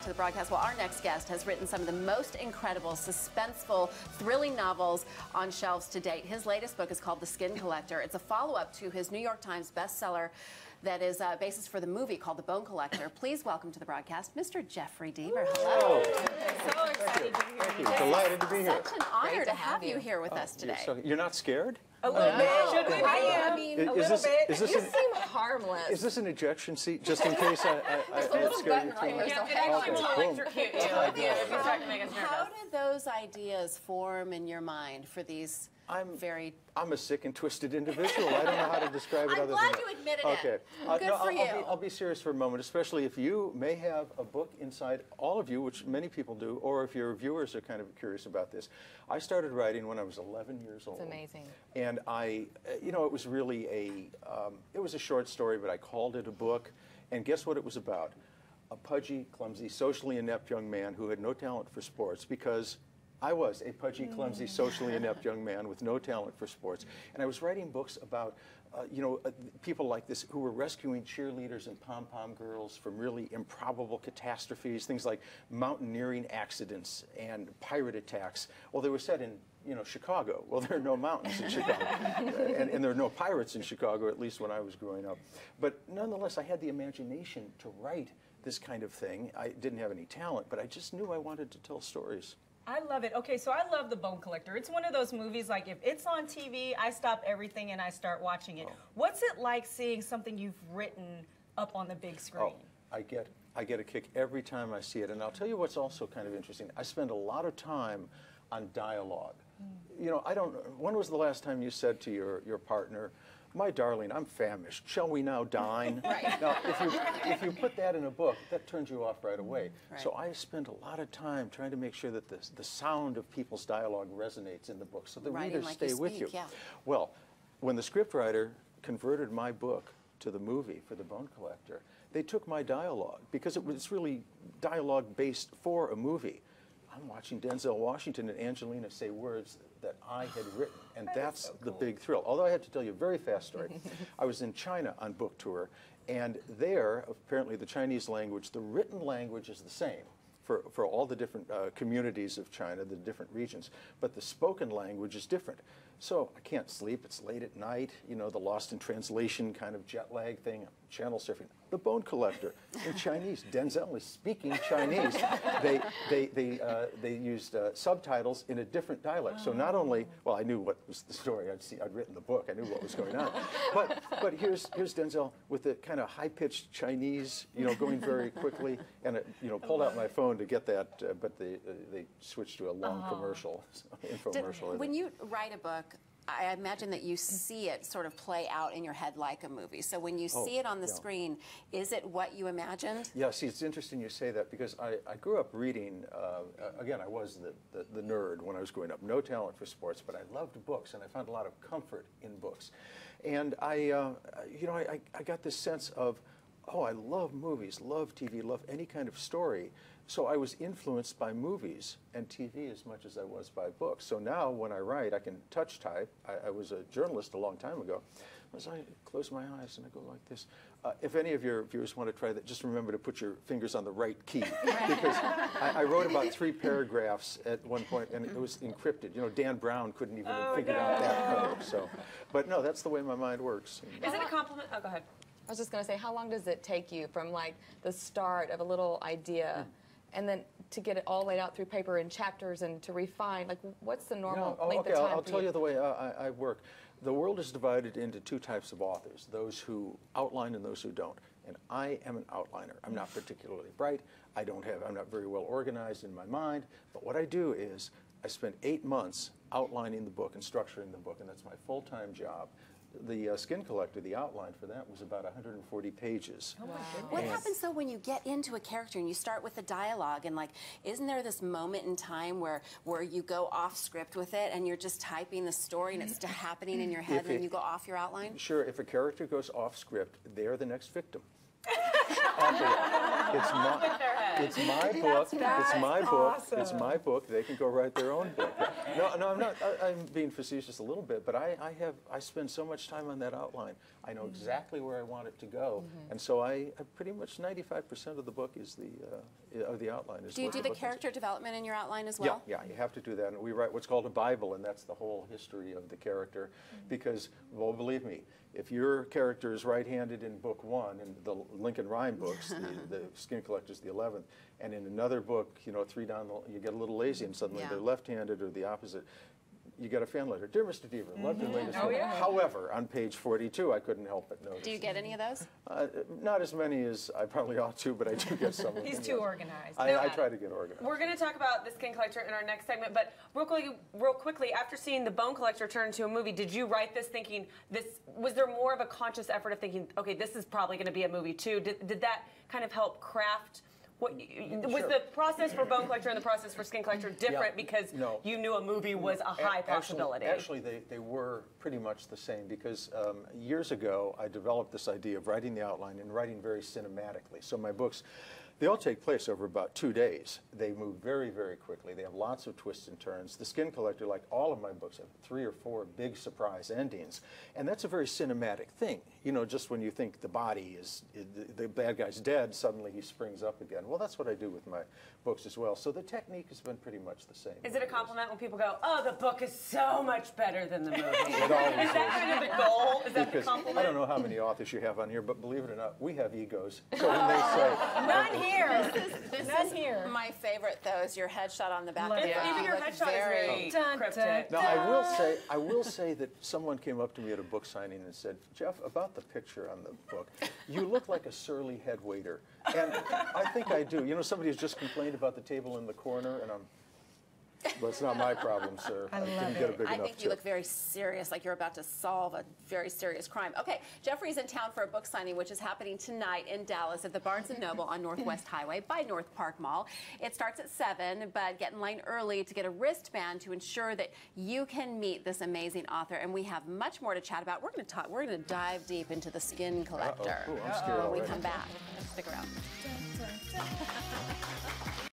To the broadcast. Well, our next guest has written some of the most incredible, suspenseful, thrilling novels on shelves to date. His latest book is called The Skin Collector. It's a follow-up to his New York Times bestseller that is a basis for the movie called The Bone Collector. Please welcome to the broadcast, Mr. Jeffery Deaver. Hello. So excited to be here. Thank you. Delighted to be here. Such an honor to have you here with us today. You're not scared? A little bit. Should we be? I mean, a little bit. Is this You seem harmless. Is this an ejection seat, just in case I get scared? You too much? Yeah, it actually will electrocute you if you start to make us nervous. How did those ideas form in your mind for these I'm a sick and twisted individual. I don't know how to describe it I'm other than glad that. you admitted Okay. it. Good no, for you. I'll be serious for a moment, especially if you may have a book inside, all of you, which many people do, or if your viewers are kind of curious about this. I started writing when I was 11 years old. It's amazing. And it was really it was a short story, but I called it a book. And guess what it was about? A pudgy, clumsy, socially inept young man who had no talent for sports because I was a pudgy, clumsy, socially inept young man with no talent for sports. And I was writing books about, people like this who were rescuing cheerleaders and pom-pom girls from really improbable catastrophes, things like mountaineering accidents and pirate attacks. Well, they were set in, Chicago. Well, there are no mountains in Chicago. and there are no pirates in Chicago, at least when I was growing up. But nonetheless, I had the imagination to write this kind of thing. I didn't have any talent, but I just knew I wanted to tell stories. I love it. Okay, so I love The Bone Collector. It's one of those movies, like, if it's on TV, I stop everything and I start watching it. Oh. What's it like seeing something you've written up on the big screen? Oh, I get a kick every time I see it. And I'll tell you what's also kind of interesting. I spend a lot of time on dialogue. When was the last time you said to your partner, "My darling, I'm famished. Shall we now dine?" Right. Now, if you put that in a book, that turns you off right away. Right. So I spend a lot of time trying to make sure that the sound of people's dialogue resonates in the book, so the readers stay with you. Yeah. Well, when the scriptwriter converted my book to the movie for The Bone Collector, they took my dialogue because it's really dialogue based for a movie. I'm watching Denzel Washington and Angelina say words that I had written, and that's so cool. The big thrill. Although I have to tell you a very fast story. I was in China on book tour, and there, apparently the Chinese language, the written language is the same for all the different communities of China, the different regions, but the spoken language is different. So I can't sleep, it's late at night, the lost in translation kind of jet lag thing, channel surfing. The Bone Collector in Chinese. Denzel is speaking Chinese. They used subtitles in a different dialect. So not only, well, I knew what was the story. I'd written the book. I knew what was going on. But here's Denzel with the kind of high-pitched Chinese, going very quickly, and pulled out my phone to get that. But they switched to a long commercial, infomercial. When you write a book, I imagine that you see it sort of play out in your head like a movie. So when you see it on the screen, is it what you imagined? Yeah, see, it's interesting you say that because I grew up reading, again, I was the nerd when I was growing up. No talent for sports, but I loved books, and I found a lot of comfort in books. And I got this sense of, oh, I love movies, love TV, love any kind of story. So I was influenced by movies and TV as much as I was by books. So now when I write, I can touch type. I was a journalist a long time ago. As I close my eyes and I go like this. If any of your viewers want to try that, just remember to put your fingers on the right key. Because I wrote about 3 paragraphs at one point, and it was encrypted. Dan Brown couldn't even have figured out that code. So, but no, that's the way my mind works. Is it a compliment? Oh, go ahead. I was just going to say, how long does it take you from like the start of a little idea and then to get it all laid out through paper in chapters and to refine? Like, what's the normal length of time I'll tell you the way I work. The world is divided into 2 types of authors, those who outline and those who don't. And I am an outliner. I'm not particularly bright. I'm not very well organized in my mind. But what I do is I spend 8 months outlining the book and structuring the book, and that's my full-time job. The Skin Collector, the outline for that was about 140 pages. Oh my goodness. What happens though when you get into a character and you start with the dialogue and isn't there this moment in time where you go off script with it and you're just typing the story and it's just happening in your head and then you go off your outline? Sure, if a character goes off script, they're the next victim. It's not, It's my book. It's my book. It's my book. They can go write their own book. No, I'm not. I'm being facetious a little bit, but I spend so much time on that outline. I know exactly where I want it to go, and so I pretty much 95% of the book is the outline. Do you do the character development in your outline as well? Yeah, you have to do that. And we write what's called a Bible, and that's the whole history of the character. Because, well, believe me, if your character is right-handed in book 1, in the Lincoln Rhyme books, the Skin Collector's the 11th, and in another book, you know, 3 down, you get a little lazy, and suddenly they're left-handed or the opposite. You get a fan letter. Dear Mr. Deaver, loved your latest book. However, on page 42, I couldn't help but notice. Do you get any of those? Not as many as I probably ought to, but I do get some of them. He's too organized. I try to get organized. We're going to talk about the Skin Collector in our next segment, but real quickly, after seeing the Bone Collector turn into a movie, did you write this thinking was there more of a conscious effort of thinking, okay, this is probably going to be a movie too? Did that kind of help craft? Was the process for Bone Collector and the process for Skin Collector different because you knew a movie was a high possibility? Actually, they were pretty much the same because years ago I developed this idea of writing the outline and writing very cinematically. So my books, they all take place over about 2 days. They move very, very quickly. They have lots of twists and turns. The Skin Collector, like all of my books, have 3 or 4 big surprise endings. And that's a very cinematic thing. You know, just when you think the body the bad guy's dead, suddenly he springs up again. Well, that's what I do with my books as well. So the technique has been pretty much the same. Is it a compliment when people go, oh, the book is so much better than the movie? It always is that kind of the goal? Is that the compliment? I don't know how many authors you have on here, but believe it or not, we have egos. So when they say... None here. This is my favorite, though, is your headshot on the back of the book. Even your headshot is very cryptic. Now, I will say that someone came up to me at a book signing and said, Jeff, about the picture on the book, you look like a surly head waiter. And I think I do. You know, somebody has just complained about the table in the corner, and well, it's not my problem, sir. I didn't get a big enough I think you tip. look very serious, like you're about to solve a very serious crime. Okay, Jeffrey's in town for a book signing, which is happening tonight in Dallas at the Barnes & Noble on Northwest Highway by Northpark Mall. It starts at 7, but get in line early to get a wristband to ensure that you can meet this amazing author. And we have much more to chat about. We're going to dive deep into the Skin Collector Ooh, I'm scared when we already. come back. Stick around.